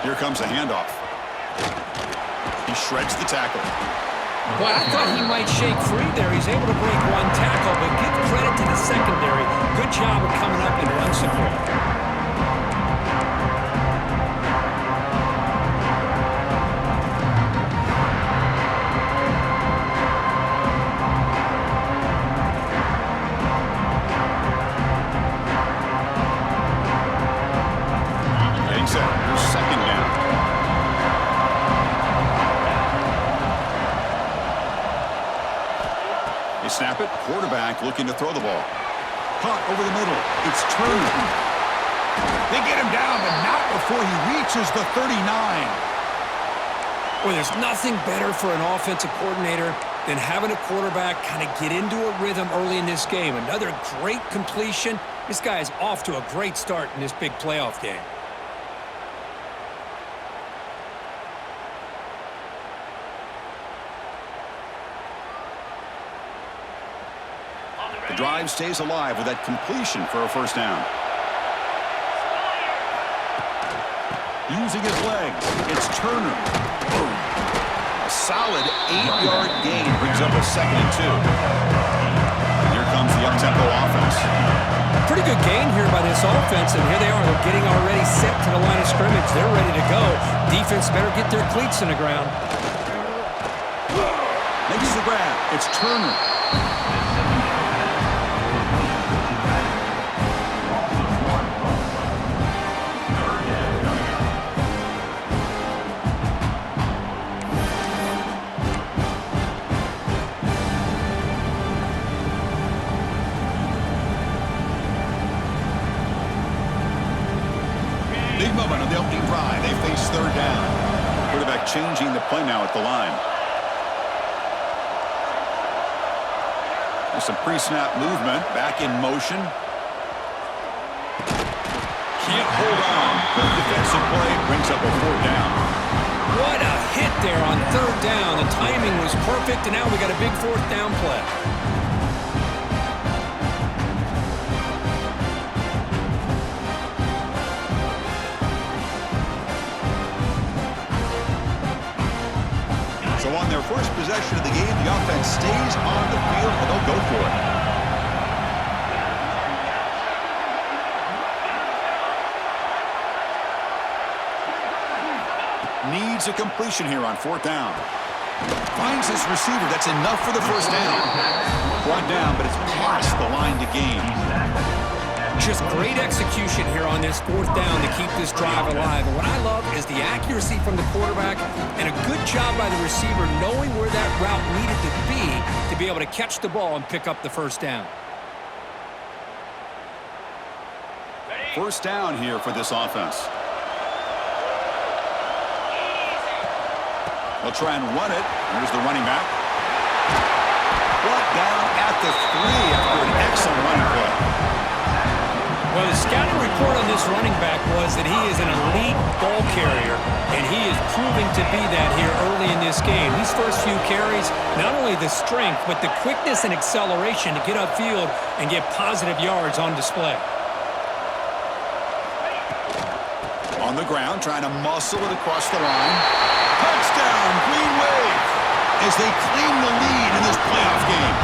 Here comes a handoff. He shreds the tackle. Well, I thought he might shake free there. He's able to break one tackle, but give credit to the secondary. Good job of coming up and run support. Snap it. Quarterback looking to throw the ball. Caught over the middle. It's Turner. They get him down, but not before he reaches the 39. Well, there's nothing better for an offensive coordinator than having a quarterback kind of get into a rhythm early in this game. Another great completion. This guy is off to a great start in this big playoff game. The drive stays alive with that completion for a first down. Using his legs, it's Turner. Boom. A solid 8-yard gain brings up a 2nd and 2. Here comes the up-tempo offense. Pretty good gain here by this offense, and here they are. They're getting already set to the line of scrimmage. They're ready to go. Defense better get their cleats in the ground. Makes the grab. It's Turner. Big moment on the opening drive. They face 3rd down. Quarterback changing the play now at the line. There's some pre-snap movement. Back in motion. Can't hold on. Good defensive play brings up a 4th down. What a hit there on 3rd down. The timing was perfect, and now we got a big 4th down play. So on their first possession of the game, the offense stays on the field, and they'll go for it. Needs a completion here on 4th down. Finds his receiver. That's enough for the first down. Brought down, but it's past the line to gain. Just great execution here on this 4th down to keep this drive alive. And what I love is the accuracy from the quarterback and a good job by the receiver knowing where that route needed to be able to catch the ball and pick up the first down. First down here for this offense. They'll try and run it. Here's the running back. Brought down at the 3 after an excellent running play. Well, the scouting report on this running back was that he is an elite ball carrier, and he is proving to be that here early in this game. These first few carries, not only the strength, but the quickness and acceleration to get upfield and get positive yards on display. On the ground, trying to muscle it across the line. Touchdown, Green Wave, as they claim the lead in this playoff game.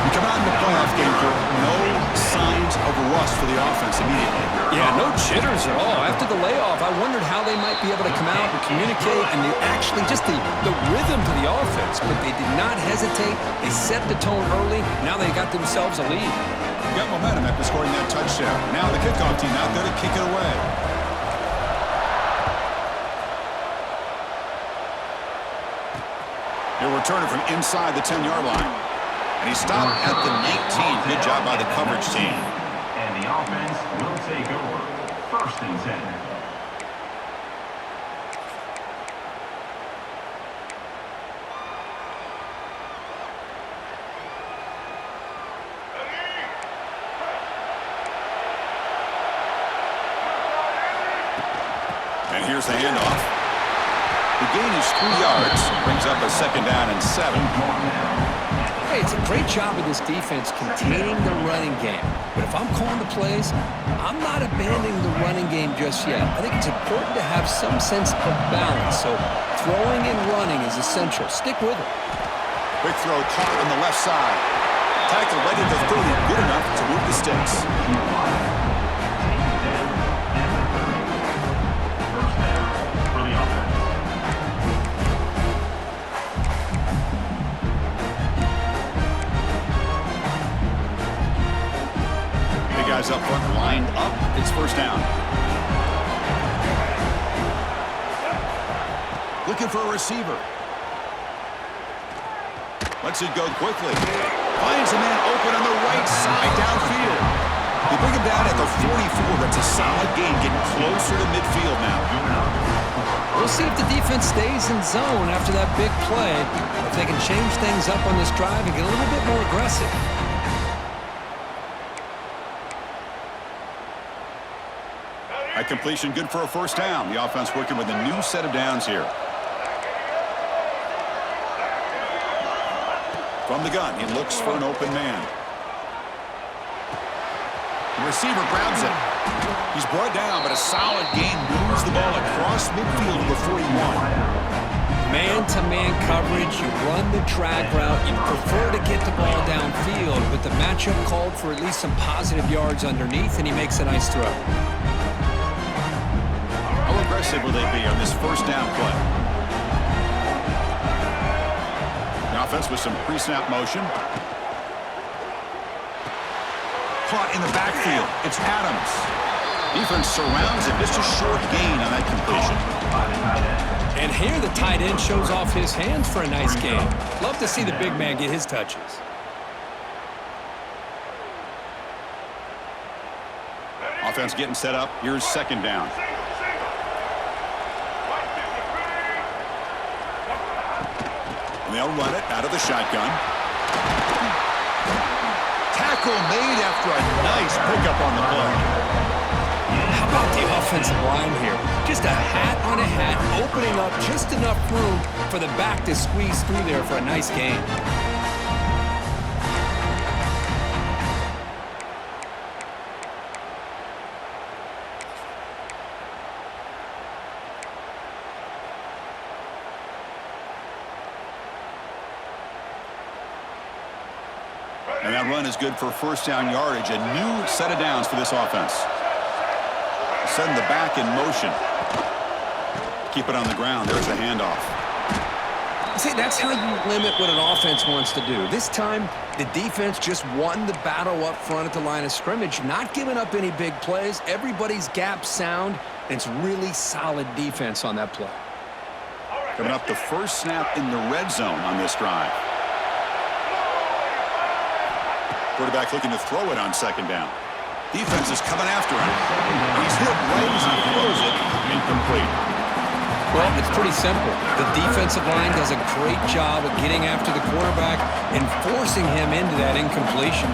We come out in the playoff game for no signs of rust for the offense immediately. Yeah, no jitters at all. After the layoff, I wondered how they might be able to come out and communicate and actually just the rhythm to the offense. But they did not hesitate. They set the tone early. Now they got themselves a lead. Got momentum after scoring that touchdown. Now the kickoff team out there to kick it away. He'll return it from inside the 10-yard line. And he stopped at the 19. Good job by the coverage team. And the offense will take over. 1st and 10. And here's the handoff. The gain is 3 yards. Brings up a 2nd down and 7. say it's a great job of this defense containing the running game. But if I'm calling the plays, I'm not abandoning the running game just yet. I think it's important to have some sense of balance. So throwing and running is essential. Stick with it. Quick throw caught on the left side. Tackle right at the 30, good enough to move the sticks. Guys up front lined up. It's first down. Looking for a receiver. Lets it go quickly. Finds a man open on the right side downfield. They bring him down at the 44. That's a solid gain, getting closer to midfield now. We'll see if the defense stays in zone after that big play. If they can change things up on this drive and get a little bit more aggressive. That completion good for a first down. The offense working with a new set of downs here. From the gun, he looks for an open man. The receiver grabs it. He's brought down, but a solid gain moves the ball across midfield to the 41. Man-to-man coverage, you run the drag route, you prefer to get the ball downfield, but the matchup called for at least some positive yards underneath, and he makes a nice throw. How aggressive will they be on this first down play? The offense with some pre-snap motion. Caught in the backfield. It's Adams. Defense surrounds him. Just a short gain on that completion. And here the tight end shows off his hands for a nice game. Love to see the big man get his touches. Offense getting set up. Here's second down. And they'll run it out of the shotgun. Tackle made after a nice pickup on the play. How about the offensive line here? Just a hat on a hat, opening up just enough room for the back to squeeze through there for a nice gain. And that run is good for first down yardage. A new set of downs for this offense. Setting the back in motion. Keep it on the ground. There's the handoff. See, that's how you limit what an offense wants to do. This time, the defense just won the battle up front at the line of scrimmage, not giving up any big plays. Everybody's gap sound, and it's really solid defense on that play. Coming up the first snap in the red zone on this drive. Quarterback looking to throw it on second down. Defense is coming after him. He's hit right as he throws it. Incomplete. Well, it's pretty simple. The defensive line does a great job of getting after the quarterback and forcing him into that incompletion.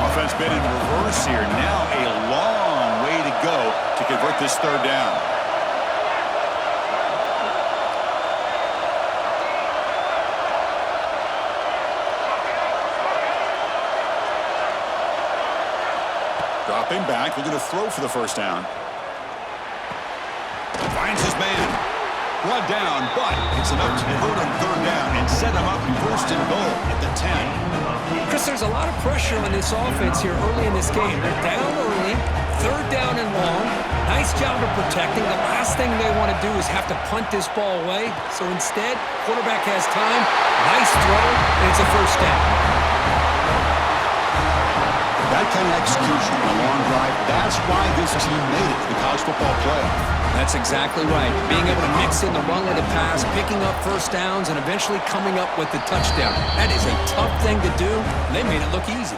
Offense been in reverse here. Now a long way to go to convert this third down. Dropping back, looking to throw for the first down. Finds his man. Brought down, but it's enough to convert on third down and set him up first and goal at the 10. Chris, there's a lot of pressure on this offense here early in this game. They're down early, third down and long. Nice job of protecting. The last thing they want to do is have to punt this ball away. So instead, quarterback has time. Nice throw, and it's a first down. That kind of execution on a long drive, that's why this team made it to the college football playoff. That's exactly right. Being able to mix in the run with the pass, picking up first downs, and eventually coming up with the touchdown. That is a tough thing to do, and they made it look easy.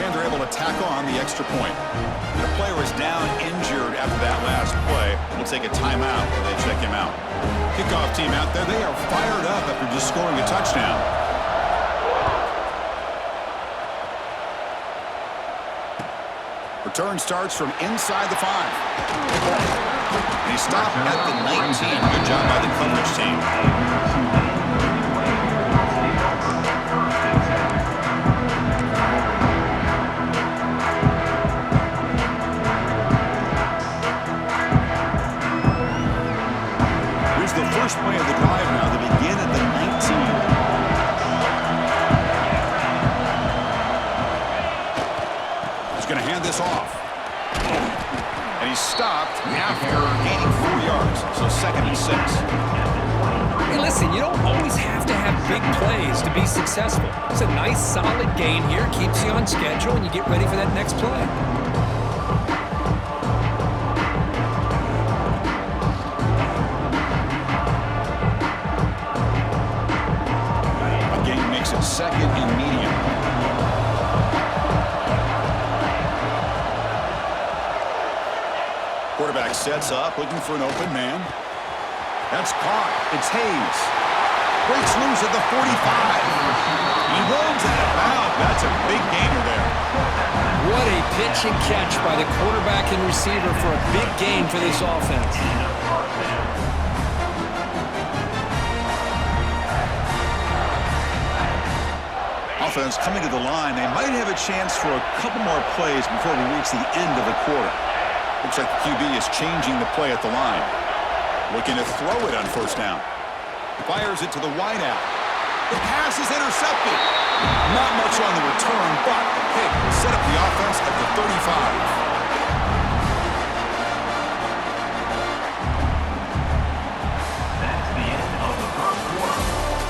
And they're able to tackle on the extra point. The player is down injured after that last play. We'll take a timeout while they check him out. Kickoff team out there, they are fired up after just scoring a touchdown. Return starts from inside the 5. And he stopped at the 19. Good job by the coverage team. going to hand this off. And he's stopped after gaining 4 yards. So 2nd and 6. Hey, listen, you don't always have to have big plays to be successful. It's a nice, solid gain here. Keeps you on schedule, and you get ready for that next play. A gain makes it 2nd and medium. Quarterback sets up, looking for an open man. That's caught. It's Hayes. Breaks loose at the 45. He runs out of bounds. That's a big gainer there. What a pitch and catch by the quarterback and receiver for a big gain for this offense. Offense coming to the line. They might have a chance for a couple more plays before we reach the end of the quarter. Looks like the QB is changing the play at the line. Looking to throw it on 1st down. Fires it to the wideout. The pass is intercepted. Not much on the return, but the pick will set up the offense at the 35. That's the end of the first quarter.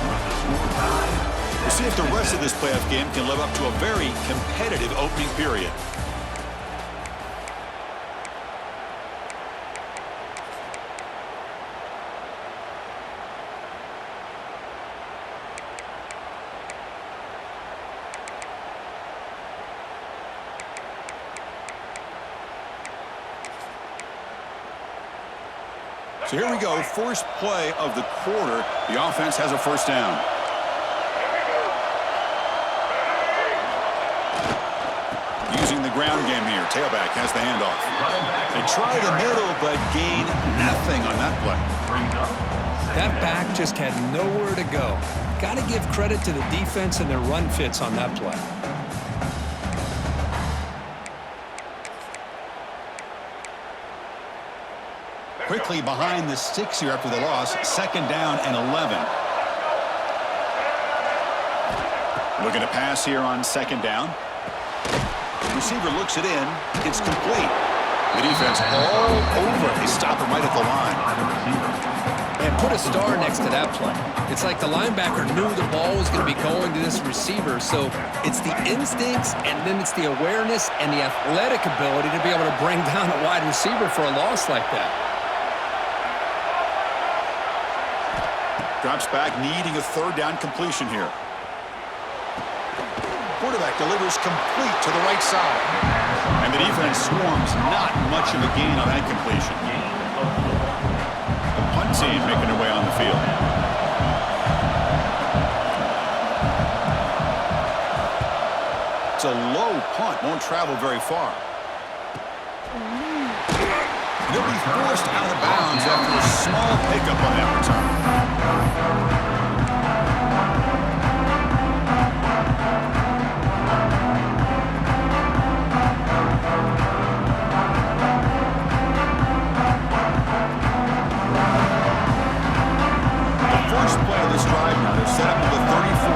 With the score tied. We'll see if the rest of this playoff game can live up to a very competitive opening period. So here we go, first play of the quarter. The offense has a 1st down. Using the ground game here. Tailback has the handoff. They try the middle, but gain nothing on that play. That back just had nowhere to go. Got to give credit to the defense and their run fits on that play. Quickly behind the 6 here after the loss. 2nd down and 11. Looking to pass here on 2nd down. The receiver looks it in. It's complete. The defense all over. They stop him right at the line. And put a star next to that play. It's like the linebacker knew the ball was going to be going to this receiver. So it's the instincts, and then it's the awareness and the athletic ability to be able to bring down a wide receiver for a loss like that. Drops back, needing a 3rd down completion here. Quarterback delivers complete to the right side. And the defense swarms, not much of a gain on that completion. The punt team making their way on the field. It's a low punt, won't travel very far. They'll be forced out of bounds after a small pickup on that return. The first play of this drive now, they're set up to the 34.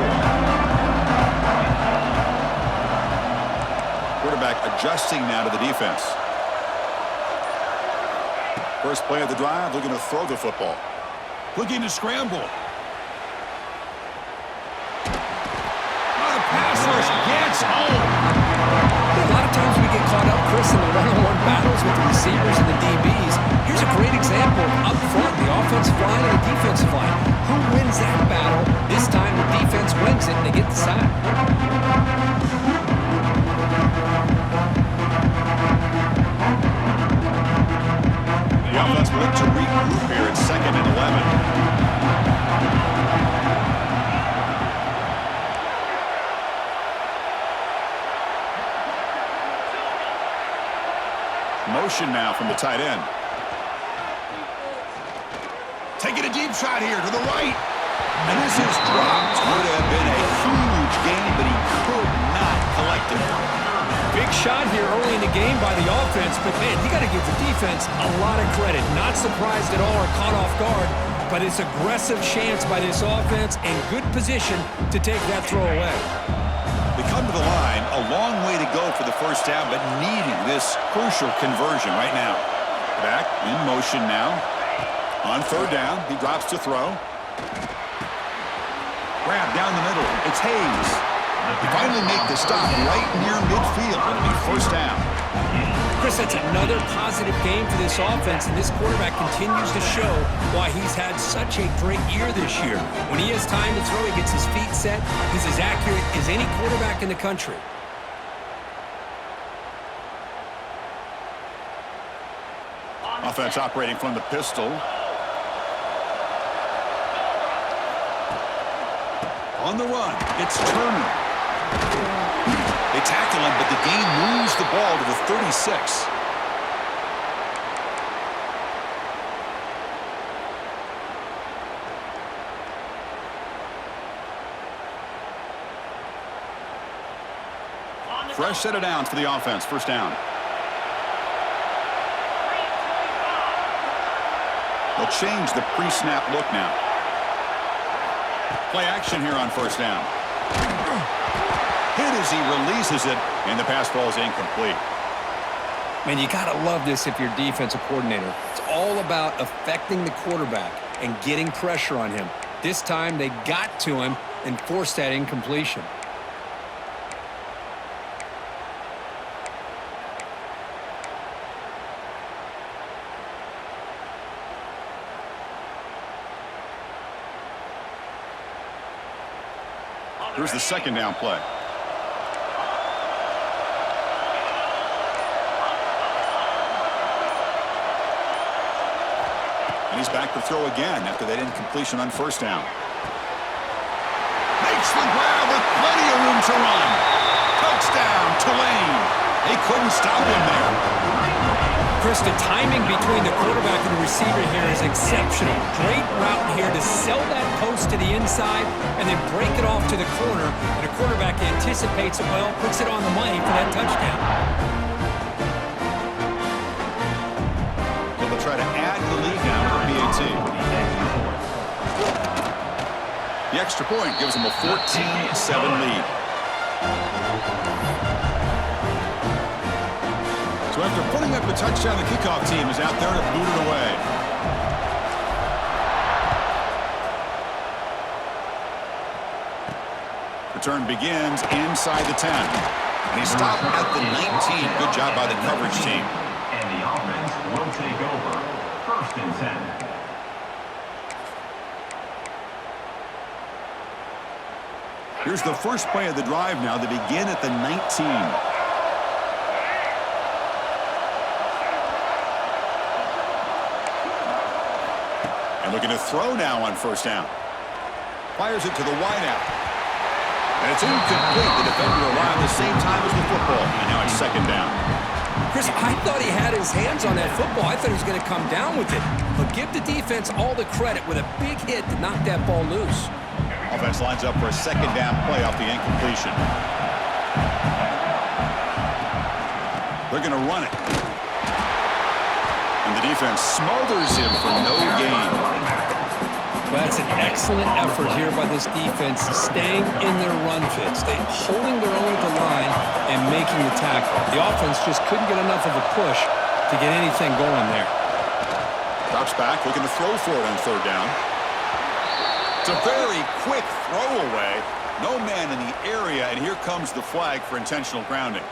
Quarterback adjusting now to the defense. First play of the drive, looking to throw the football. Looking to scramble. Pass rush gets home. A lot of times we get caught up, Chris, in the one-on-one battles with the receivers and the DBs. Here's a great example up front, the offensive line and the defensive line. Who wins that battle? This time the defense wins it and they get the sack. The offense will look to regroup here at 2nd and 11. Motion now from the tight end. Taking a deep shot here to the right. And this is dropped. Would have been a huge gain, but he could not collect it. Big shot here early in the game by the offense, but man, you got to give the defense a lot of credit. Not surprised at all or caught off guard, but it's aggressive chance by this offense and good position to take that throw away. They come come to the line. A long way to go for the first down, but needing this crucial conversion right now. Back in motion now. On third down, he drops to throw. Grab down the middle. It's Hayes. They finally make the stop right near midfield. It'll be first down. Chris, that's another positive game for this offense, and this quarterback continues to show why he's had such a great year this year. When he has time to throw, he gets his feet set. He's as accurate as any quarterback in the country. Offense operating from the pistol. On the run, it's Turner. They tackle him, but the gain moves the ball to the 36. Fresh set of downs for the offense. First down. They'll change the pre-snap look now. Play action here on first down. Hit as he releases it, and the pass ball is incomplete. Man, you got to love this if you're a defensive coordinator. It's all about affecting the quarterback and getting pressure on him. This time, they got to him and forced that incompletion. Here's the second down play. And he's back to throw again after that incompletion on first down. Makes the grab with plenty of room to run. Touchdown, Tulane. They couldn't stop him there. Chris, the timing between the quarterback and the receiver here is exceptional. Great route here to sell that post to the inside and then break it off to the corner. And the quarterback anticipates it well, puts it on the money for that touchdown. So they'll try to add the lead now with the PAT. The extra point gives them a 14-7 lead. So after putting up a touchdown, the kickoff team is out there to boot it away. Return begins inside the 10. And he stopped at the 19. Good job by the coverage team. And the offense will take over. First and 10. Here's the first play of the drive now. They begin at the 19. Looking to throw now on first down. Fires it to the wideout. And it's incomplete. The defender arrived the same time as the football. And now it's second down. Chris, I thought he had his hands on that football. I thought he was going to come down with it. But give the defense all the credit with a big hit to knock that ball loose. Offense lines up for a second down play off the incompletion. They're going to run it. And the defense smothers him for no gain. That's an excellent effort here by this defense, staying in their run fits. They're holding their own at the line and making the tackle. The offense just couldn't get enough of a push to get anything going there. Drops back, looking to throw for it on third down. It's a very quick throwaway. No man in the area, and here comes the flag for intentional grounding.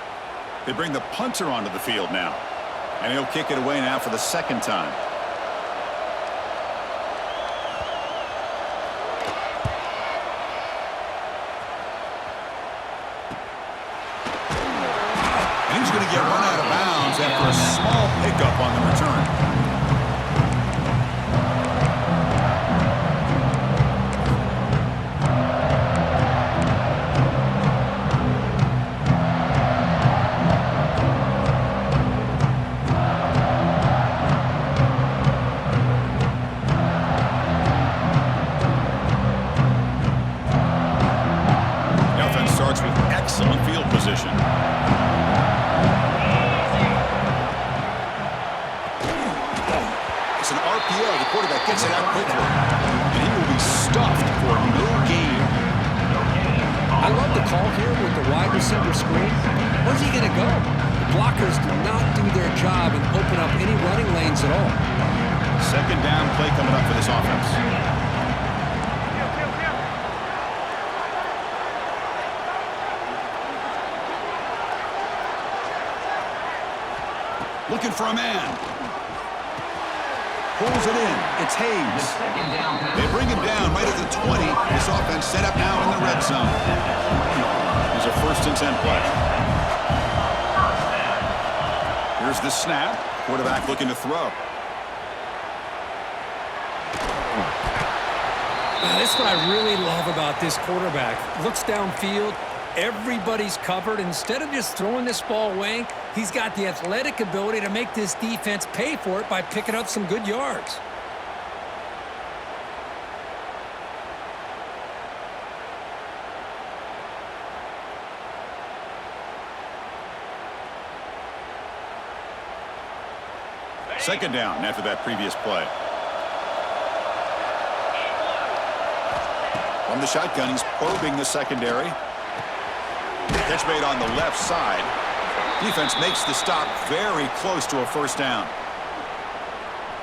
They bring the punter onto the field now. And he'll kick it away now for the second time. And he's going to get run out of bounds after a small pickup on the return. Excellent field position. It's an RPO. The quarterback gets it out quickly. And he will be stuffed for no gain. I I love the call here with the wide receiver screen. Where's he going to go? The blockers do not do their job and open up any running lanes at all. Second down play coming up for this offense. Looking for a man. Pulls it in. It's Hayes. They bring him down right at the 20. This offense set up now in the red zone. Here's a 1st and 10 play. Here's the snap. Quarterback looking to throw. Now, this is what I really love about this quarterback. Looks downfield. Everybody's covered. Instead of just throwing this ball away, he's got the athletic ability to make this defense pay for it by picking up some good yards. Second down after that previous play. From the shotgun, he's probing the secondary. Catch made on the left side. Defense makes the stop very close to a 1st down.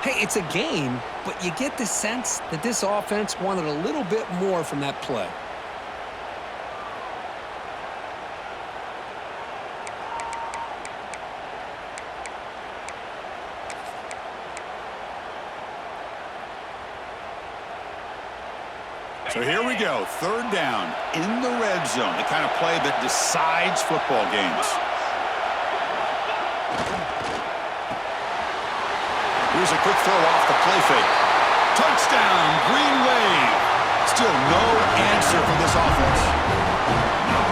Hey, it's a game, but you get the sense that this offense wanted a little bit more from that play. So here we go, 3rd down in the red zone, the kind of play that decides football games. Here's a quick throw off the play fake. Touchdown, Green Wave. Still no answer from this offense.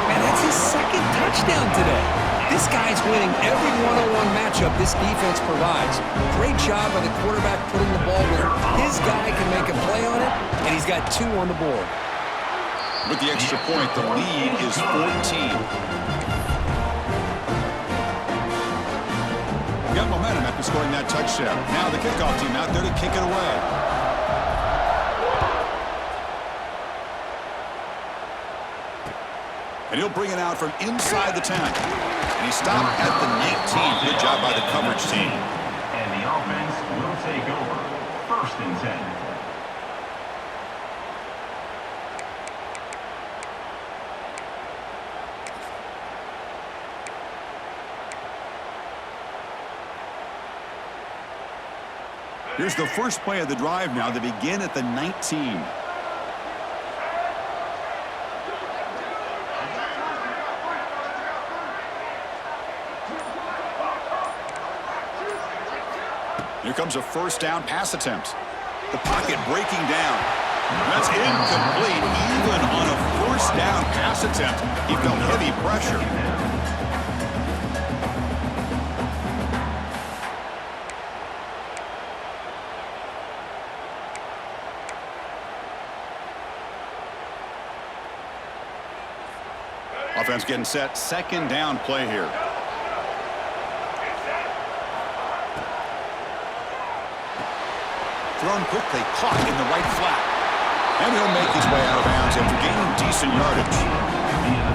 And that's his 2nd touchdown today. This guy's winning every one-on-one matchup this defense provides. Great job by the quarterback putting the ball where his guy can make a play on it, and he's got 2 on the board. With the extra point, the lead is 14. Got momentum after scoring that touchdown. Now the kickoff team out there to kick it away. And he'll bring it out from inside the 10. And he stopped at the 19. Good job by the coverage team. And the offense will take over. 1st and 10. Here's the first play of the drive now. They begin at the 19. Here comes a 1st down pass attempt. The pocket breaking down. That's incomplete. Even on a 1st down pass attempt, he felt heavy pressure. Offense getting set. 2nd down play here. Thrown quickly, caught in the right flat. And he'll make his way out of bounds after gaining decent yardage.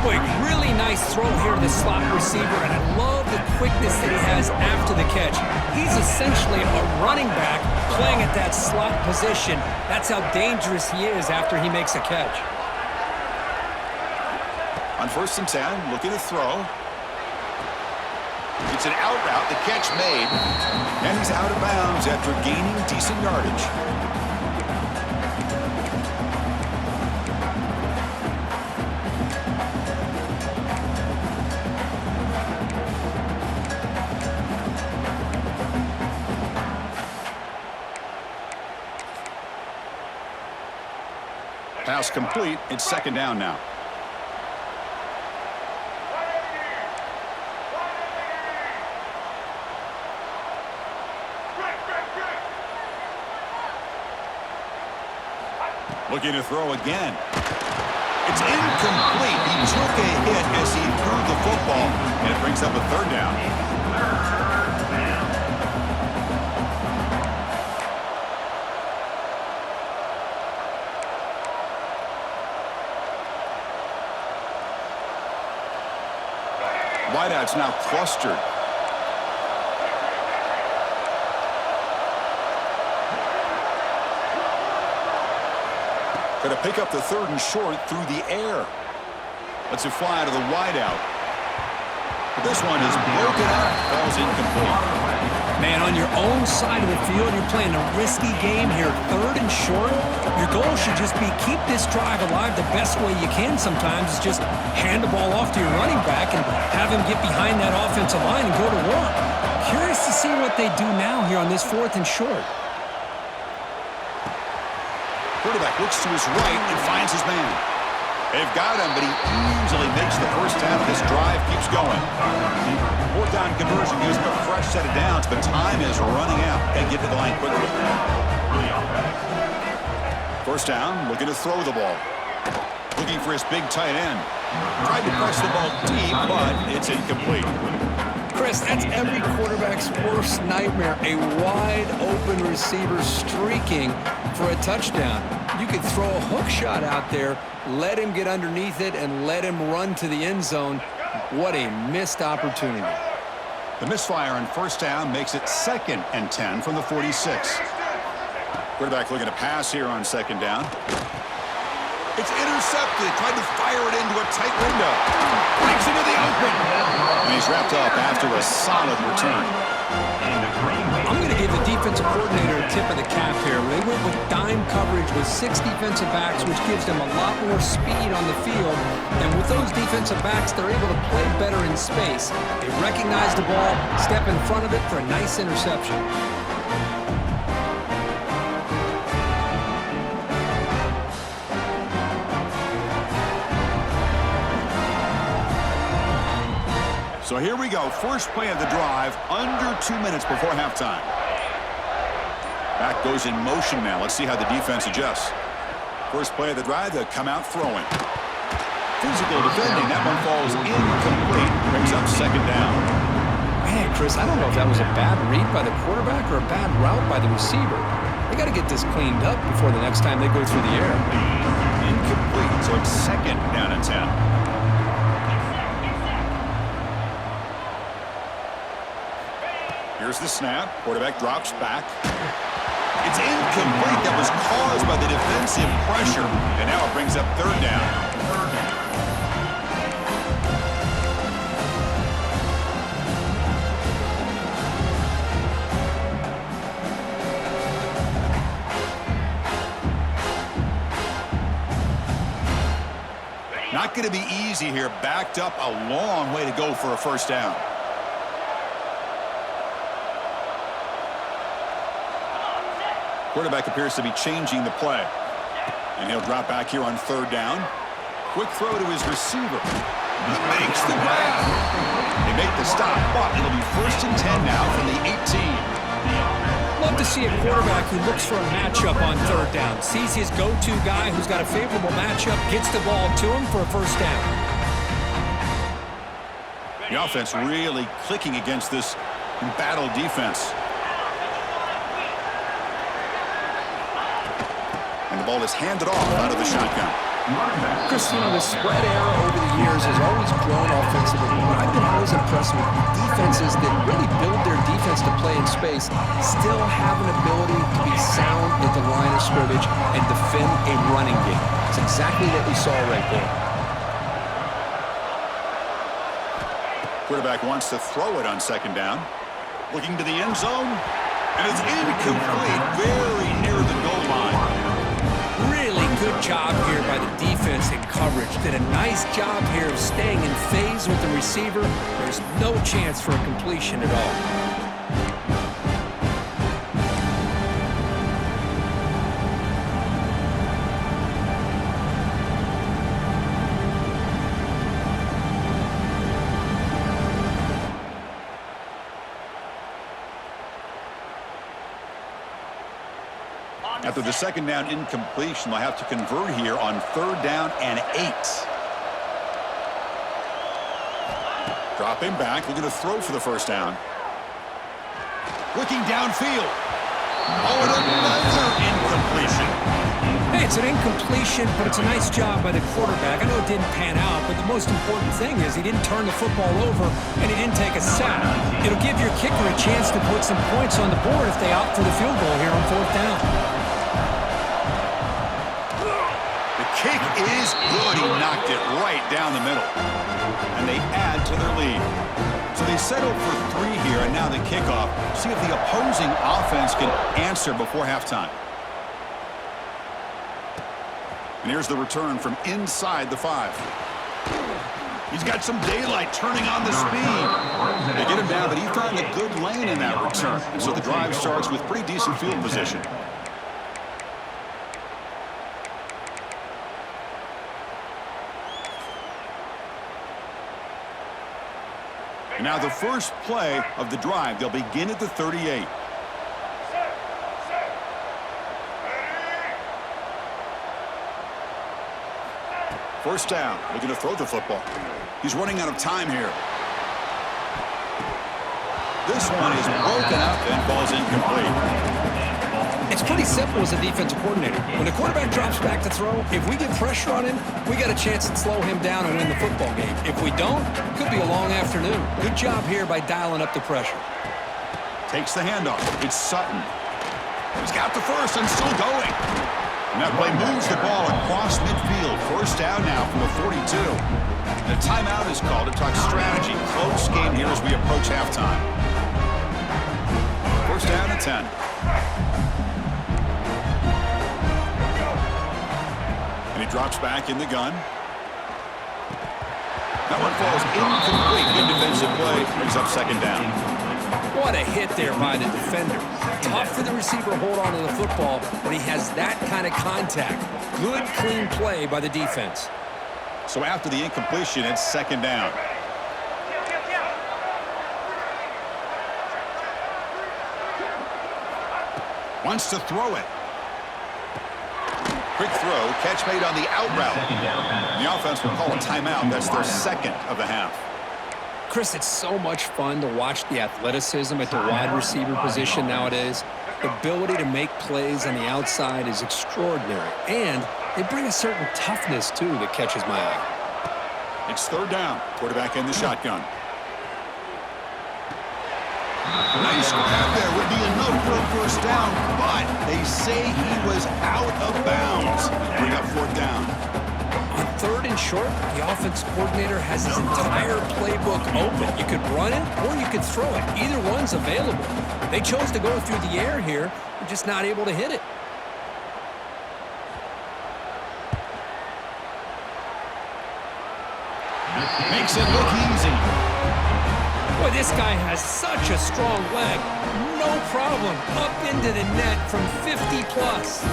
Boy, really nice throw here to the slot receiver, and I love the quickness that he has after the catch. He's essentially a running back playing at that slot position. That's how dangerous he is after he makes a catch. On 1st and 10, looking to throw. It's an out route, the catch made, and he's out of bounds after gaining decent yardage. Pass complete. It's 2nd down now. Looking to throw again. It's incomplete. He took a hit as he threw the football, and it brings up a 3rd down. wideouts now clustered. Going to pick up the 3rd and short through the air. Lets it fly to the wideout. But this one is broken up. Falls incomplete. Man, on your own side of the field, you're playing a risky game here. 3rd and short. Your goal should just be keep this drive alive the best way you can sometimes is just hand the ball off to your running back and have him get behind that offensive line and go to work. Curious to see what they do now here on this 4th and short. Quarterback looks to his right and finds his man. They've got him, but he easily makes the first down. This drive keeps going. 4th down conversion gives him a fresh set of downs, but time is running out. They get to the line quickly. 1st down, looking to throw the ball. Looking for his big tight end. Tried to press the ball deep, but it's incomplete. Chris, that's every quarterback's worst nightmare, a wide-open receiver streaking for a touchdown. You could throw a hook shot out there, let him get underneath it, and let him run to the end zone. What a missed opportunity. The misfire on 1st down makes it 2nd and 10 from the 46. Quarterback looking to pass here on 2nd down. It's intercepted. Tried to fire it into a tight window. Breaks into the open. And he's wrapped up after a solid return. I'm going to give the defensive coordinator a tip of the cap here. They went with dime coverage with 6 defensive backs, which gives them a lot more speed on the field. And with those defensive backs, they're able to play better in space. They recognize the ball, step in front of it for a nice interception. So here we go. First play of the drive, under 2 minutes before halftime. Back goes in motion now. Let's see how the defense adjusts. First play of the drive, they'll come out throwing. Physical defending. That one falls incomplete. Brings up 2nd down. Man, Chris, I don't know if that was a bad read by the quarterback or a bad route by the receiver. They got to get this cleaned up before the next time they go through the air. Incomplete. So it's 2nd down and 10. Here's the snap. Quarterback drops back. It's incomplete. That was caused by the defensive pressure. And now it brings up 3rd down. Not going to be easy here. Backed up a long way to go for a 1st down. Quarterback appears to be changing the play. And he'll drop back here on 3rd down. Quick throw to his receiver. He makes the grab. They make the stop, but it'll be 1st and 10 now from the 18. Love to see a quarterback who looks for a matchup on 3rd down. Sees his go-to guy who's got a favorable matchup, gets the ball to him for a 1st down. The offense really clicking against this embattled defense. And the ball is handed off out of the shotgun. Chris, the spread era over the years has always grown offensively, but I've been always impressed with defenses that really build their defense to play in space, still have an ability to be sound at the line of scrimmage and defend a running game. It's exactly what we saw right there. Quarterback wants to throw it on 2nd down. Looking to the end zone, and it's incomplete, very near the goal line. Good job here by the defense in coverage. Did a nice job here of staying in phase with the receiver. There's no chance for a completion at all. After the 2nd down incompletion, they'll have to convert here on 3rd down and 8. Dropping back, looking to throw for the 1st down. Looking downfield. Oh, and another incompletion. Hey, it's an incompletion, but it's a nice job by the quarterback. I know it didn't pan out, but the most important thing is he didn't turn the football over and he didn't take a sack. It'll give your kicker a chance to put some points on the board if they opt for the field goal here on 4th down. The kick is good. He knocked it right down the middle. And they add to their lead. So they settled for 3 here, and now the kickoff. See if the opposing offense can answer before halftime. And here's the return from inside the 5. He's got some daylight turning on the speed. They get him down, but he found a good lane in that return. And so the drive starts with pretty decent field position. And now the first play of the drive. They'll begin at the 38. First down, looking to throw the football. He's running out of time here. This one is broken up and falls incomplete. It's pretty simple as a defensive coordinator. When the quarterback drops back to throw, if we get pressure on him, we got a chance to slow him down and win the football game. If we don't, it could be a long afternoon. Good job here by dialing up the pressure. Takes the handoff. It's Sutton. He's got the first and still going. And that play moves the ball across midfield. First down now from the 42. The timeout is called to talk strategy. Close game here as we approach halftime. First down at 10. And he drops back in the gun. That one falls incomplete. Good defensive play. Brings up second down. What a hit there by the defender. Tough for the receiver to hold on to the football, but he has that kind of contact. Good, clean play by the defense. So after the incompletion, it's second down. Wants to throw it. Quick throw, catch made on the out route. The offense will call a timeout. That's their second of the half. Chris, it's so much fun to watch the athleticism at the wide receiver position nowadays. The ability to make plays on the outside is extraordinary. And they bring a certain toughness, too, that catches my eye. It's third down. Quarterback in the shotgun. Nice grab there. Would be enough for a first down, but they say he was out of bounds. Bring up fourth down. On 3rd and short, the offense coordinator has his entire playbook open. You could run it or you could throw it. Either one's available. They chose to go through the air here. They're just not able to hit it. Makes it look easy. Boy, this guy has such a strong leg. No problem. Up into the net from 50 plus.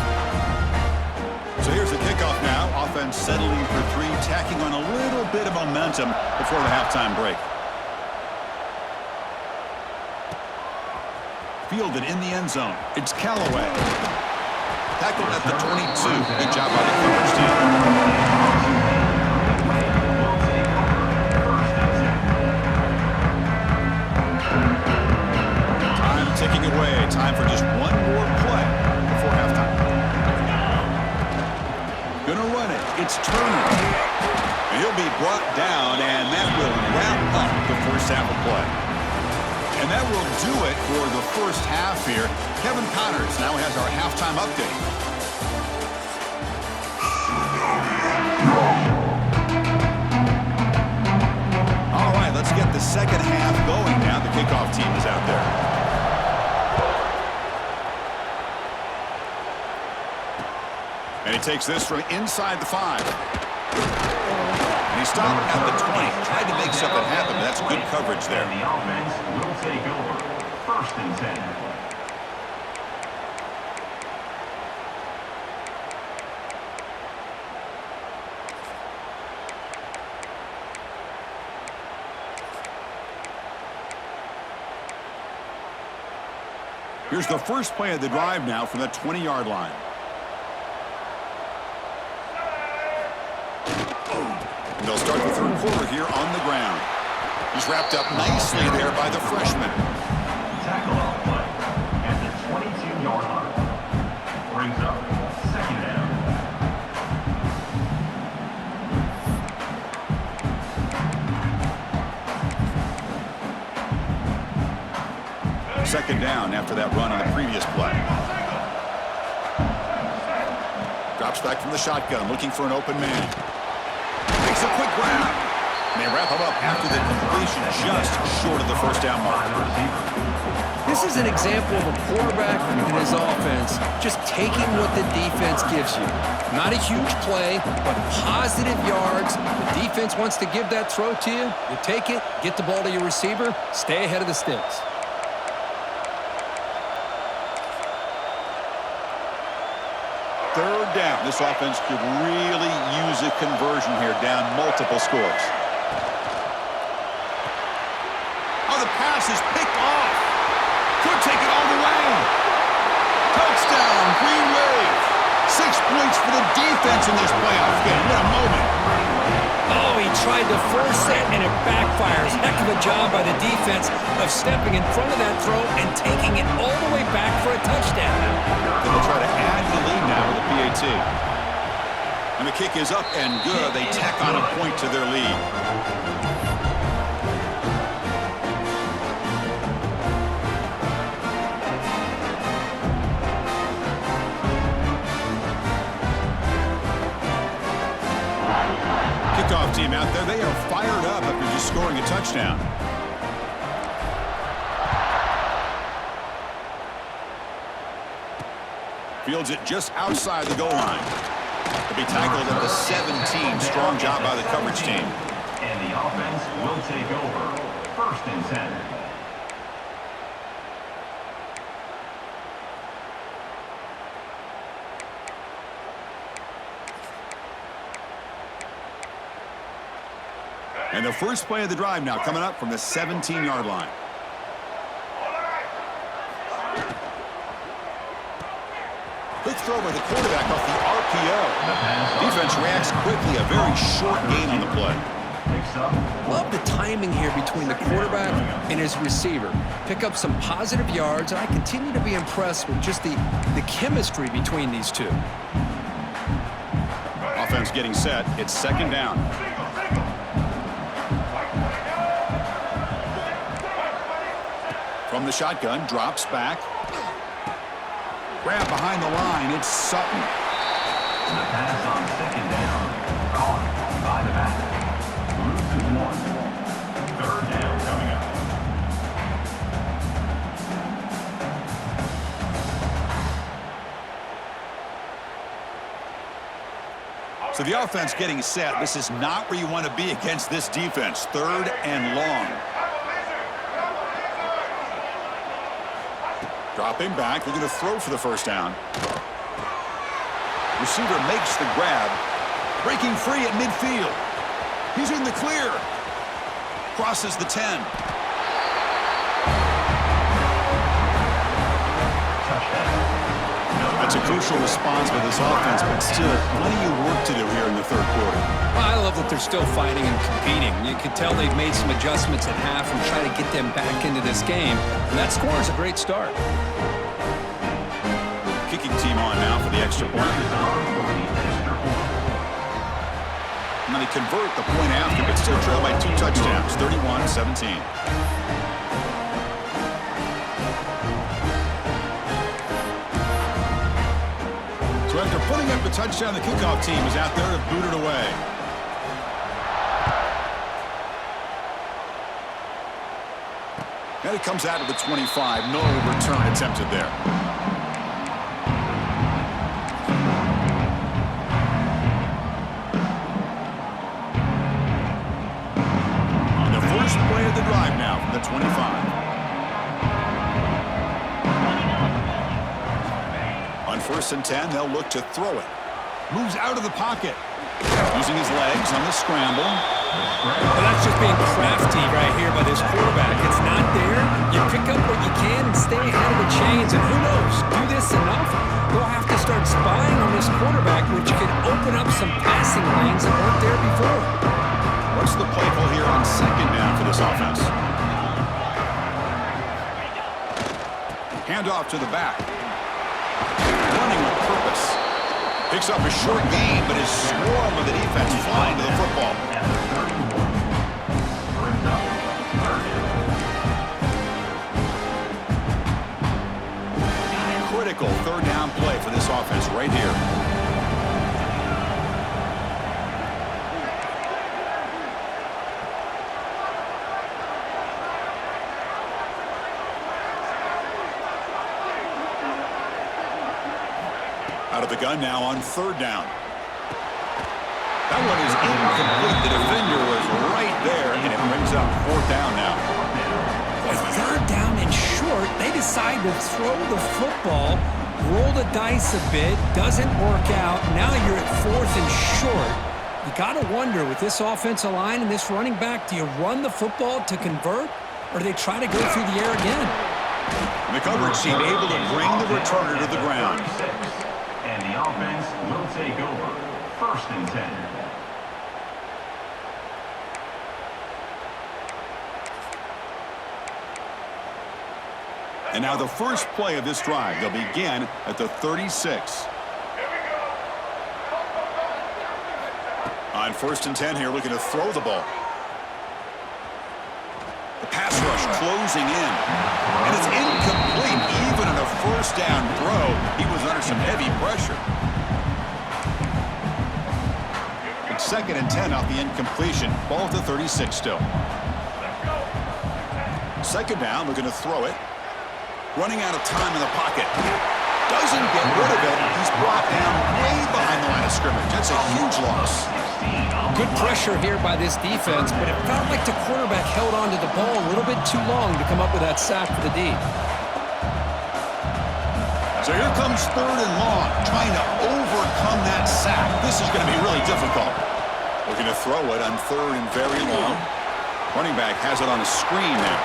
So here's the kickoff now. Offense settling for 3, tacking on a little bit of momentum before the halftime break. Fielded in the end zone. It's Callaway. Tackled at the 22. Good job by the coverage team. Time ticking away. Time for just one more play before halftime. Gonna run it. It's Turner. And he'll be brought down, and that will wrap up the first half of play. And that will do it for the first half here. Kevin Connors now has our halftime update. All right, let's get the second half going now. The kickoff team is out there. And he takes this from inside the 5. And he stopped at the 20. Tried to make something happen, but that's good coverage there. And the offense will take over. 1st and 10. Here's the first play of the drive now from the 20-yard line. And they'll start the third quarter here on the ground. He's wrapped up nicely there by the freshman. Tackle on play at the 22-yard line. Brings up second down. Second down after that run on the previous play. Drops back from the shotgun, looking for an open man. Makes a quick grab. And they wrap him up after the completion, just short of the first down mark. This is an example of a quarterback and his offense just taking what the defense gives you. Not a huge play, but positive yards. The defense wants to give that throw to you. You take it, get the ball to your receiver, stay ahead of the sticks. Third down. This offense could really use a conversion here, down multiple scores. Oh, the pass is picked off. Could take it all the way. Touchdown, Green Wave. 6 points for the defense in this playoff game. What a moment. Oh, he tried to force it, and it backfires. Heck of a job by the defense of stepping in front of that throw and taking it all the way back for a touchdown. They'll try to add the lead now with a PAT. And the kick is up and good. They tack on a point to their lead. Kickoff team out there, they are fired up after just scoring a touchdown. Fields it just outside the goal line. To be tackled at the 17. Strong job by the coverage team. And the offense will take over. 1st and 10. And the first play of the drive now coming up from the 17-yard line. Quick throw by the quarterback off the RPO. Defense reacts quickly. A very short gain on the play. Love the timing here between the quarterback and his receiver. Pick up some positive yards, and I continue to be impressed with just the chemistry between these two. Offense getting set. It's second down. From the shotgun, drops back. Grab behind the line. It's Sutton. The pass on 2nd down. Caught by the back. Loses 1. 3rd down coming up. So the offense getting set. This is not where you want to be against this defense. 3rd and long. Dropping back, looking to throw for the first down. Receiver makes the grab. Breaking free at midfield. He's in the clear. Crosses the 10. That's a crucial response by this offense, but still plenty of work to do here in the 3rd quarter. I love that they're still fighting and competing. You can tell they've made some adjustments at half and try to get them back into this game. And that score is a great start. Kicking team on now for the extra point. And they convert the point after, but still trail by 2 touchdowns, 31-17. So after putting up the touchdown, the kickoff team is out there to boot it away. And it comes out of the 25. No return attempted there. And the first play of the drive now from the 25. On 1st and 10, they'll look to throw it. Moves out of the pocket. Using his legs on the scramble. Well, that's just being crafty right here by this quarterback. It's not there. You pick up what you can and stay ahead of the chains. And who knows, do this enough, they'll have to start spying on this quarterback, which could open up some passing lanes that weren't there before. What's the play call here on 2nd down for this offense? Hand off to the back. Running with purpose. Picks up a short gain, but his swarm of the defense flying to the football. critical third down play for this offense right here. Out of the gun now on third down. That one is incomplete. The defender was right there, and it brings up fourth down now. A third down and short, they decide to throw the football, roll the dice a bit, doesn't work out. Now you're at fourth and short. You got to wonder, with this offensive line and this running back, do you run the football to convert, or do they try to go through the air again? And the coverage team able to bring the returner to the ground. And the offense will take over. First and 10. And now the first play of this drive. They'll begin at the 36. On first and 10 here, looking to throw the ball. The pass rush closing in. And it's incomplete. Even on a first down throw, he was under some heavy pressure. It's second and 10 off the incompletion. Ball at the 36 still. Second down, looking to throw it. Running out of time in the pocket. Doesn't get rid of it. He's brought down way behind the line of scrimmage. That's a huge loss. Good pressure here by this defense, but it felt like the quarterback held on to the ball a little bit too long to come up with that sack for the D. So here comes third and long, trying to overcome that sack. This is going to be really difficult. Looking to throw it on third and very long. Running back has it on a screen now.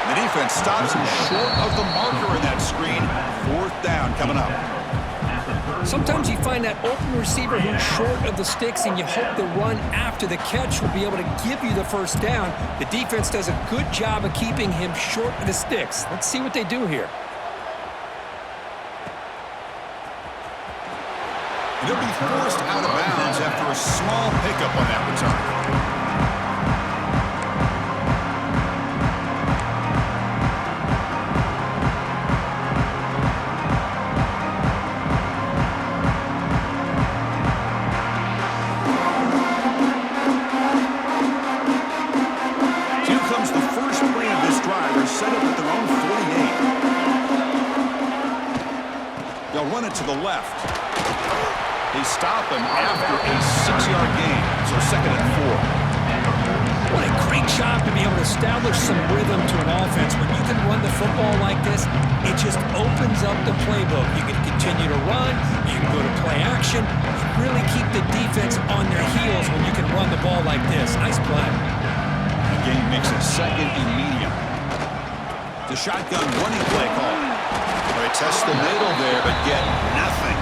The defense stops him short of the marker in that screen. Fourth down coming up. Sometimes you find that open receiver who's short of the sticks, and you hope the run after the catch will be able to give you the first down. The defense does a good job of keeping him short of the sticks. Let's see what they do here. And he'll be forced out of bounds after a small pickup on that return. Run it to the left. They stop him after a 6-yard gain, so second and 4. What a great job to be able to establish some rhythm to an offense. When you can run the football like this, it just opens up the playbook. You can continue to run, you can go to play action, you really keep the defense on their heels when you can run the ball like this. Nice play. The game makes it second and medium. The shotgun running play call. They test the middle there, but get nothing.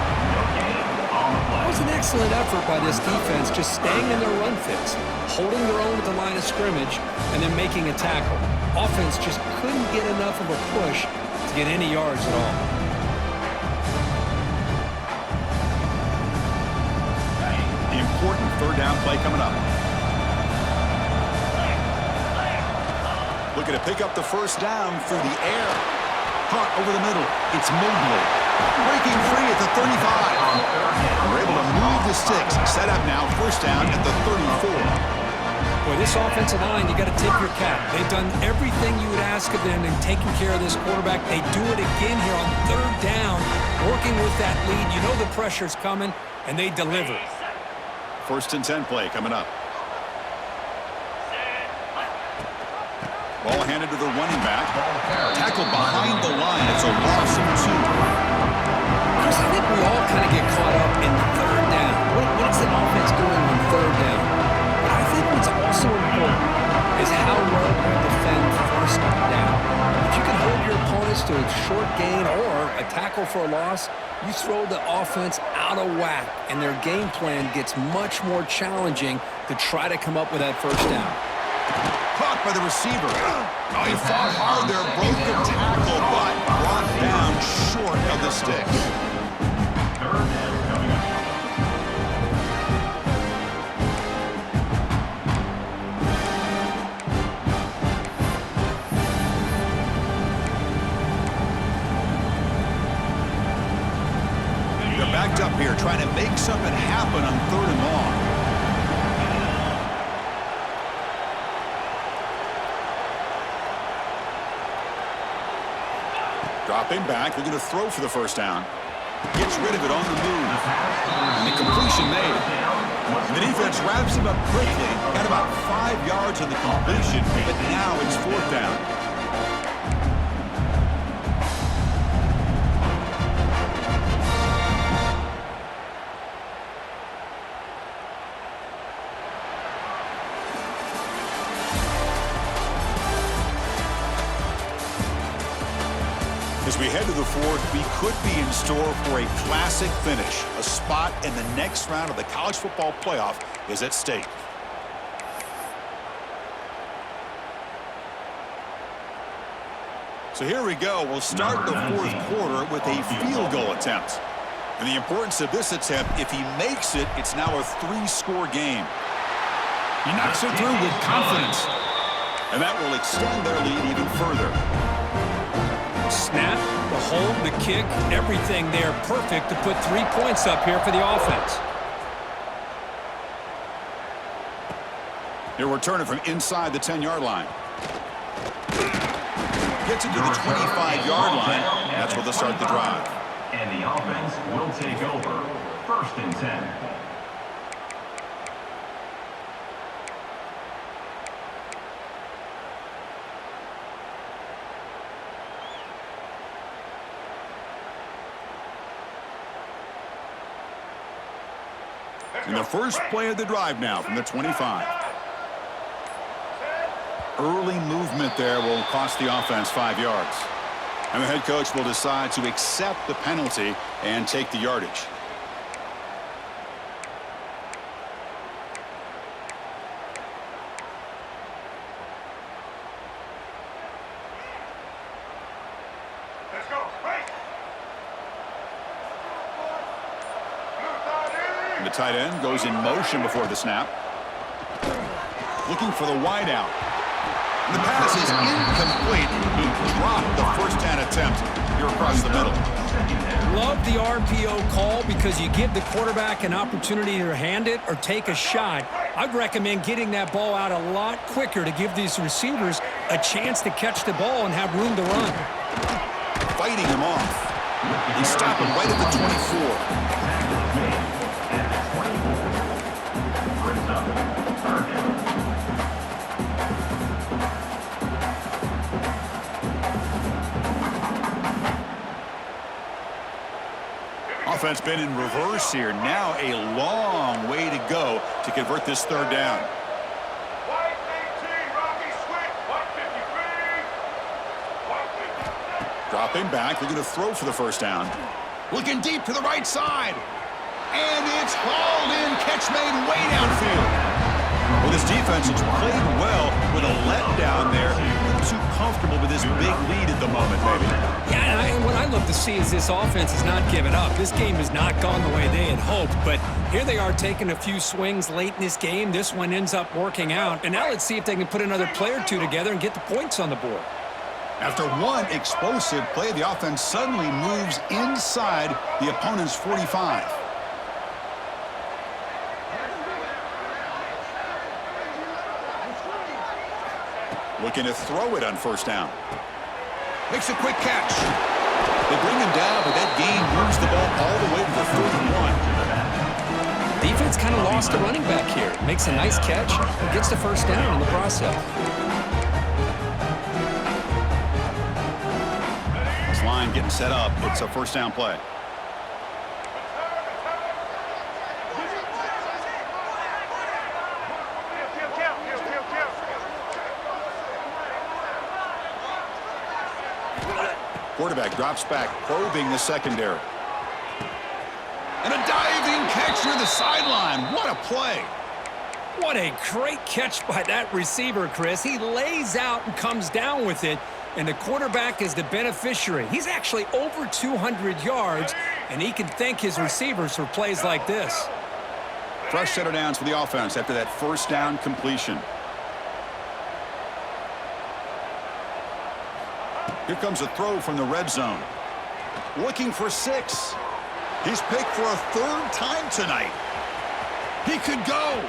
That was an excellent effort by this defense, just staying in their run fits, holding their own at the line of scrimmage, and then making a tackle. Offense just couldn't get enough of a push to get any yards at all. The important third down play coming up. Looking to pick up the first down through the air. Caught over the middle. It's Mobley. Breaking free at the 35. We're able to move the sticks. Set up now, first down at the 34. Boy, this offensive line, you got to tip your cap. They've done everything you would ask of them in taking care of this quarterback. They do it again here on third down, working with that lead. You know the pressure's coming, and they deliver. First and 10 play coming up. Ball handed to the running back. Tackled behind the line. It's a loss of 2. Chris, I think we all kind of get caught up in third down. What is an offense doing on third down? But I think what's also important is how well you defend first down. If you can hold your opponents to a short gain or a tackle for a loss, you throw the offense out of whack, and their game plan gets much more challenging to try to come up with that first down. Caught by the receiver. Oh, he fought hard there, broke the tackle, but brought down short of the sticks. Third down coming up. Backed up here, trying to make something happen on 3rd and long. Dropping back, looking to throw for the first down. Gets rid of it on the move. And the completion made. The defense wraps him up quickly. Got about 5 yards on the completion, but now it's 4th down. As we head to the 4th, we could be in store for a classic finish. A spot in the next round of the college football playoff is at stake. So here we go. We'll start the 4th quarter with a field goal attempt. And the importance of this attempt, if he makes it, it's now a 3-score game. He knocks it through with confidence. And that will extend their lead even further. Snap, the hold, the kick, everything there perfect to put 3 points up here for the offense. They're returning from inside the 10-yard line. Gets it to the 25-yard line. That's where they'll start the drive. And the offense will take over. 1st and 10. And the first play of the drive now from the 25. Early movement there will cost the offense 5 yards. And the head coach will decide to accept the penalty and take the yardage. Let's go. Right. And the tight end goes in motion before the snap. Looking for the wideout. And the pass is incomplete. He dropped the first down attempt here across the middle. Love the RPO call because you give the quarterback an opportunity to hand it or take a shot. I'd recommend getting that ball out a lot quicker to give these receivers a chance to catch the ball and have room to run. Fighting him off. They stop him right at the 24. Offense been in reverse here. Now a long way to go to convert this 3rd down. White 18, Rocky switch. White 53. Dropping back, looking to throw for the first down. Looking deep to the right side. And it's hauled in. Catch made way downfield. Well, this defense has played well with a letdown there. Not too comfortable with this big lead at the moment, maybe. Yeah, and what I love to see is this offense has not given up. This game has not gone the way they had hoped, but here they are taking a few swings late in this game. This one ends up working out, and now let's see if they can put another play or two together and get the points on the board. After one explosive play, the offense suddenly moves inside the opponent's 45. Looking to throw it on first down. Makes a quick catch. They bring him down, but that gain moves the ball all the way to the 31. Defense kind of lost the running back here. Makes a nice catch, gets the first down in the process. This line getting set up. It's a first down play. Quarterback drops back, probing the secondary. And a diving catch near the sideline. What a play. What a great catch by that receiver, Chris. He lays out and comes down with it, and the quarterback is the beneficiary. He's actually over 200 yards, and he can thank his receivers for plays like this. Fresh set of downs for the offense after that first down completion. Here comes a throw from the red zone. Looking for 6. He's picked for a third time tonight. He could go.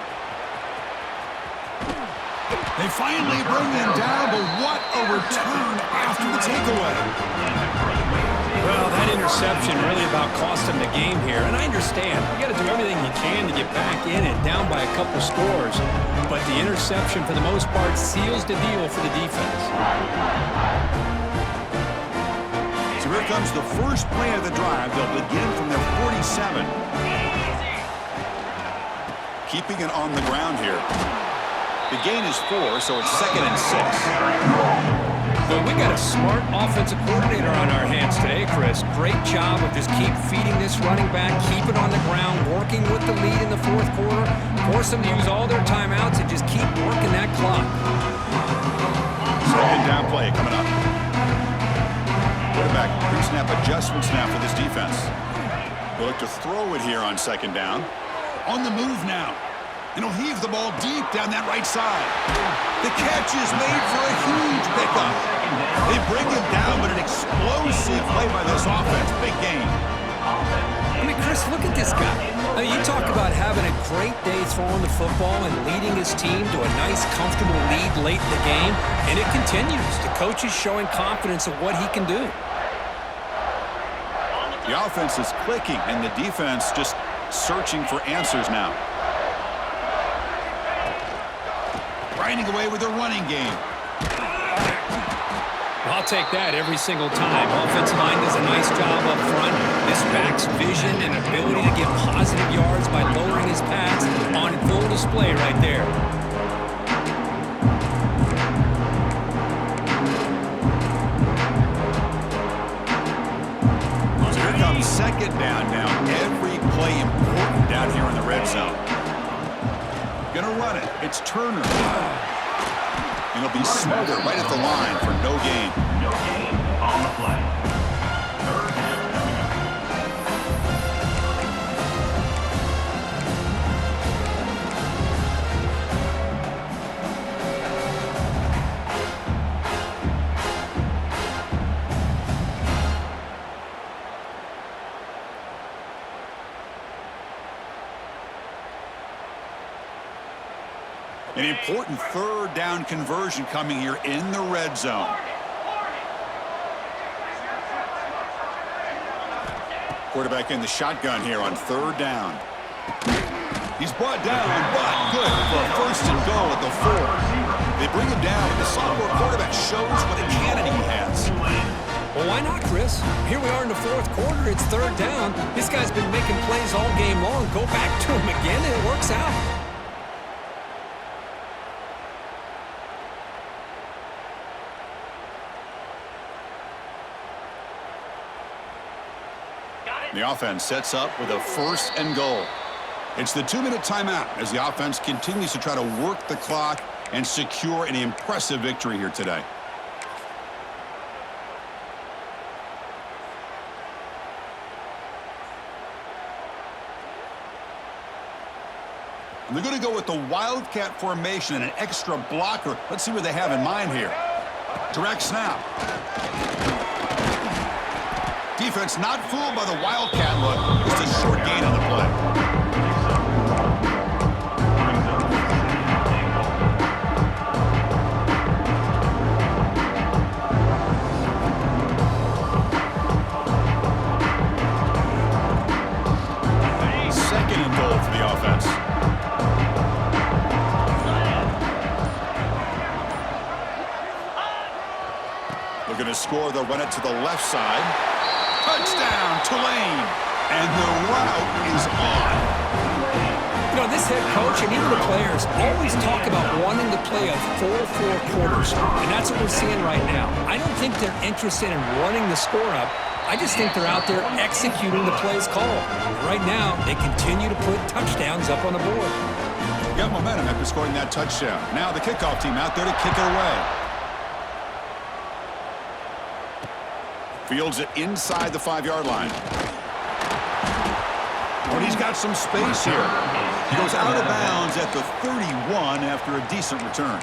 They finally bring him down, but what a return after the takeaway. Well, that interception really about cost him the game here. And I understand. You got to do everything you can to get back in it, down by a couple scores. But the interception, for the most part, seals the deal for the defense. So here comes the first play of the drive. They'll begin from their 47. Keeping it on the ground here. The gain is 4, so it's 2nd and 6. Well, we got a smart offensive coordinator on our hands today, Chris. Great job of just keep feeding this running back, keep it on the ground, working with the lead in the fourth quarter, force them to use all their timeouts and just keep working that clock. Second down play coming up. Quarterback pre-snap adjustments now for this defense. They'll look to throw it here on second down. On the move now. And he'll heave the ball deep down that right side. The catch is made for a huge pickup. They bring him down, but an explosive play by this offense. Big gain. I mean, Chris, look at this guy. I mean, you talk about having a great day throwing the football and leading his team to a nice, comfortable lead late in the game, and it continues. The coach is showing confidence of what he can do. The offense is clicking, and the defense just searching for answers now. Grinding away with their running game. I'll take that every single time. Offensive line does a nice job up front. This back's vision and ability to get positive yards by lowering his pads on full display right there. So here comes second down now. Every play important down here in the red zone. Gonna run it. It's Turner. And he'll be smothered right at the line for no gain. No gain on the play. Third down coming up. An important third down conversion coming here in the red zone. Quarterback in the shotgun here on third down. He's brought down, but good for a first and goal at the 4. They bring him down, and the sophomore quarterback shows what a cannon he has. Well, why not, Chris? Here we are in the fourth quarter. It's third down. This guy's been making plays all game long. Go back to him again, and it works out. The offense sets up with a first and goal. It's the 2-minute timeout as the offense continues to try to work the clock and secure an impressive victory here today. And they're going to go with the Wildcat formation and an extra blocker. Let's see what they have in mind here. Direct snap. Defense not fooled by the Wildcat look. Just a short gain on the play. Second and goal for the offense. Looking to score, they'll run it to the left side. Touchdown, Tulane. And the route is on. You know, this head coach and even the players always talk about wanting to play a full 4 quarters, and that's what we're seeing right now. I don't think they're interested in running the score up. I just think they're out there executing the plays called. Right now, they continue to put touchdowns up on the board. Got momentum after scoring that touchdown. Now the kickoff team out there to kick it away. Fields it inside the 5-yard line. But he's got some space here. He goes out of bounds at the 31 after a decent return.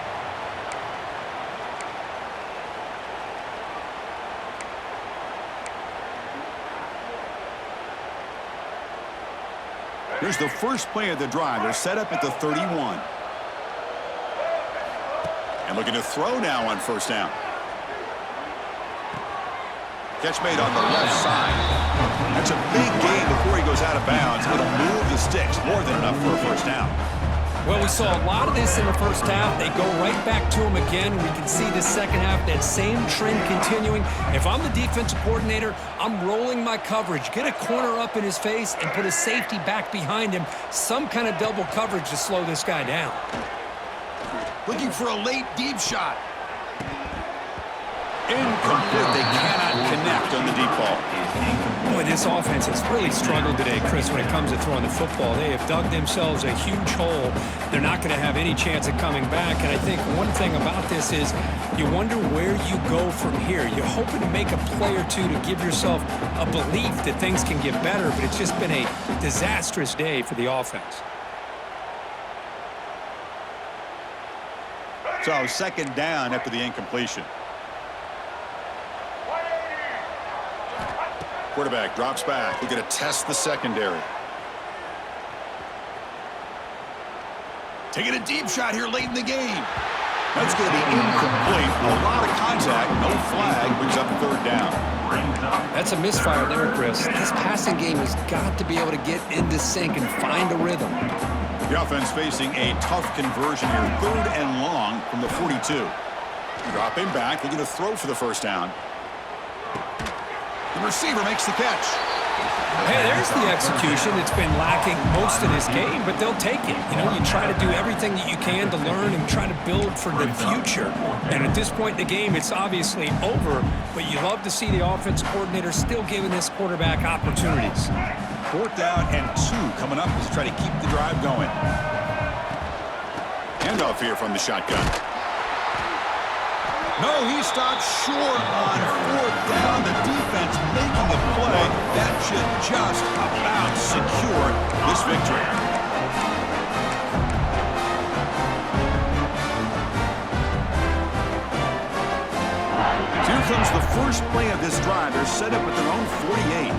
Here's the first play of the drive. They're set up at the 31. And looking to throw now on first down. Catch made on the left side. That's a big gain before he goes out of bounds. It'll move the sticks. More than enough for a first down. Well, we saw a lot of this in the first half. They go right back to him again. We can see the second half, that same trend continuing. If I'm the defensive coordinator, I'm rolling my coverage. Get a corner up in his face and put a safety back behind him. Some kind of double coverage to slow this guy down. Looking for a late deep shot. Incomplete. They cannot connect on the deep ball. Boy, this offense has really struggled today, Chris, when it comes to throwing the football. They have dug themselves a huge hole. They're not going to have any chance of coming back. And I think one thing about this is you wonder where you go from here. You're hoping to make a play or two to give yourself a belief that things can get better, but it's just been a disastrous day for the offense. So second down after the incompletion. Quarterback drops back. We're going to test the secondary. Taking a deep shot here late in the game. That's going to be incomplete. A lot of contact. No flag. Brings up third down. That's a misfire there, Chris. This passing game has got to be able to get into sync and find a rhythm. The offense facing a tough conversion here. Third and long from the 42. Dropping back. They're going to throw for the first down. The receiver makes the catch. Hey, there's the execution. It's been lacking most of this game, but they'll take it. You know, you try to do everything that you can to learn and try to build for the future. And at this point in the game, it's obviously over, but you love to see the offense coordinator still giving this quarterback opportunities. Fourth down and 2 coming up as they try to keep the drive going. Handoff here from the shotgun. No, he stopped short on fourth down. The defense making a play that should just about secure this victory. Here comes the first play of this drive. They're set up at their own 48.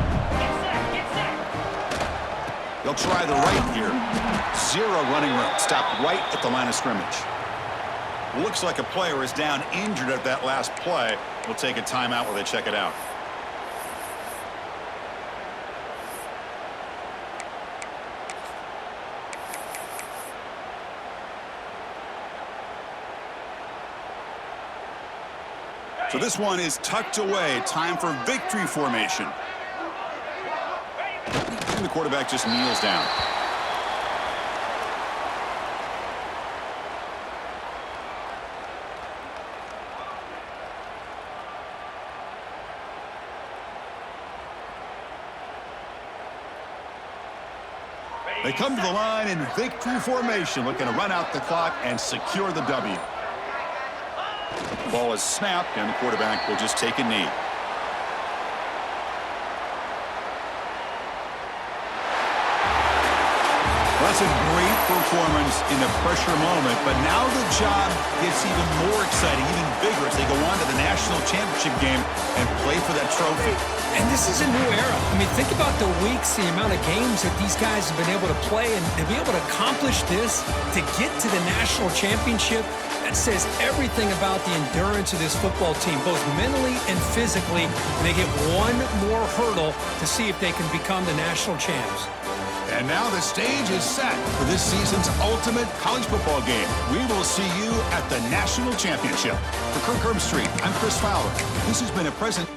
They'll try the right here. 0 running room. Stop right at the line of scrimmage. Looks like a player is down injured at that last play. We'll take a timeout while they check it out. So this one is tucked away. Time for victory formation. And the quarterback just kneels down. They come to the line in victory formation, looking to run out the clock and secure the W. The ball is snapped, and the quarterback will just take a knee. That's a great performance in the pressure moment, but now the job gets even more exciting, even bigger as they go on to the national championship game and play for that trophy. And this is a new era. I mean, think about the weeks, the amount of games that these guys have been able to play, and to be able to accomplish this, to get to the national championship, that says everything about the endurance of this football team, both mentally and physically. And they get one more hurdle to see if they can become the national champs. And now the stage is set for this season's ultimate college football game. We will see you at the national championship. For Kirk Herbstreit, I'm Chris Fowler. This has been a present.